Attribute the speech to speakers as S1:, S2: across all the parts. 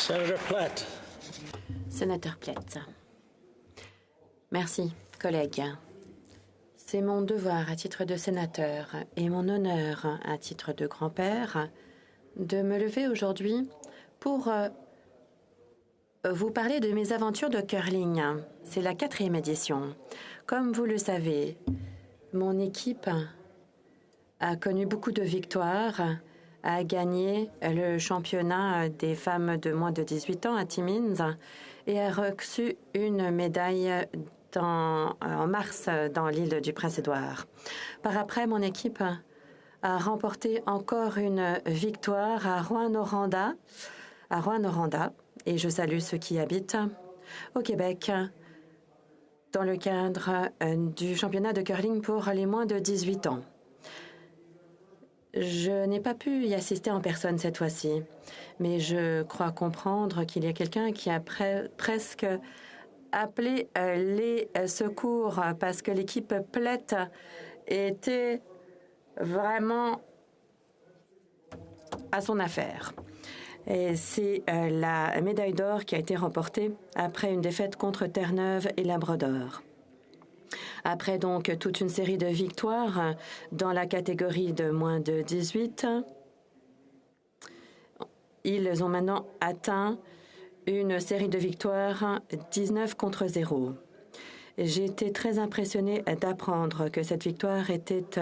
S1: Senator Platt.
S2: Sénateur Platt. Merci, collègues. C'est mon devoir à titre de sénateur et mon honneur à titre de grand-père de me lever aujourd'hui pour vous parler de mes aventures de curling. C'est la 4e édition. Comme vous le savez, mon équipe a connu beaucoup de victoires, a gagné le championnat des femmes de moins de 18 ans à Timmins et a reçu une médaille en mars dans l'île du Prince-Édouard. Par après, mon équipe a remporté encore une victoire à Rouyn-Noranda, et je salue ceux qui habitent au Québec dans le cadre du championnat de curling pour les moins de 18 ans. Je n'ai pas pu y assister en personne cette fois-ci, mais je crois comprendre qu'il y a quelqu'un qui a presque appelé les secours parce que l'équipe Platt était vraiment à son affaire. Et c'est la médaille d'or qui a été remportée après une défaite contre Terre-Neuve et Labrador. Après donc toute une série de victoires dans la catégorie de moins de 18, ils ont maintenant atteint une série de victoires 19-0. J'ai été très impressionnée d'apprendre que cette victoire était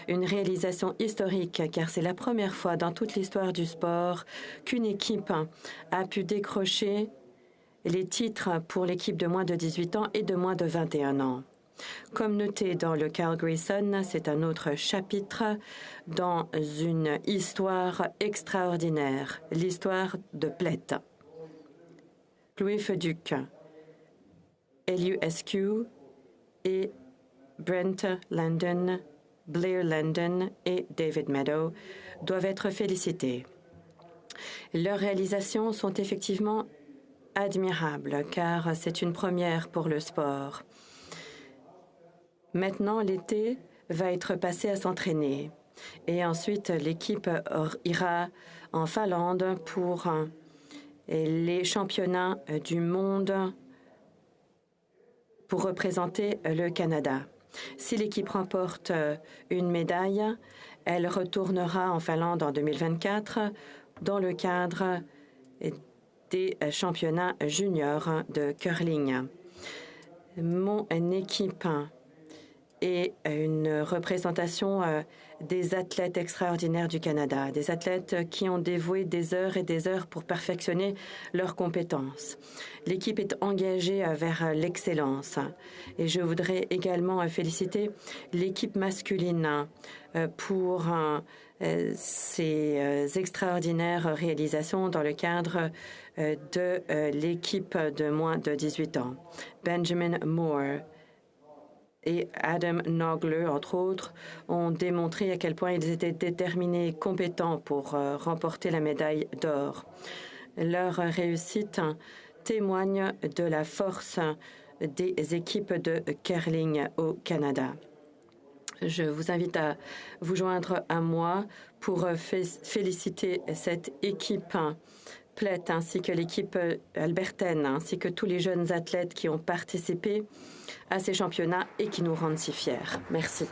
S2: une réalisation historique, car c'est la première fois dans toute l'histoire du sport qu'une équipe a pu décrocher les titres pour l'équipe de moins de 18 ans et de moins de 21 ans. Comme noté dans le Calgary Sun, c'est un autre chapitre dans une histoire extraordinaire, l'histoire de Platt. Louis Feduc, LUSQ et Brent Landon, Blair Landon et David Meadow doivent être félicités. Leurs réalisations sont effectivement admirables car c'est une première pour le sport. Maintenant, l'été va être passé à s'entraîner et ensuite l'équipe ira en Finlande pour les championnats du monde pour représenter le Canada. Si l'équipe remporte une médaille, elle retournera en Finlande en 2024 dans le cadre des championnats juniors de curling. Mon équipe est une représentation des athlètes extraordinaires du Canada, des athlètes qui ont dévoué des heures et des heures pour perfectionner leurs compétences. L'équipe est engagée vers l'excellence et je voudrais également féliciter l'équipe masculine pour ses extraordinaires réalisations dans le cadre de l'équipe de moins de 18 ans. Benjamin Moore et Adam Nogler, entre autres, ont démontré à quel point ils étaient déterminés et compétents pour remporter la médaille d'or. Leur réussite témoigne de la force des équipes de curling au Canada. Je vous invite à vous joindre à moi pour féliciter cette équipe Platt ainsi que l'équipe albertaine, ainsi que tous les jeunes athlètes qui ont participé à ces championnats et qui nous rendent si fiers. Merci.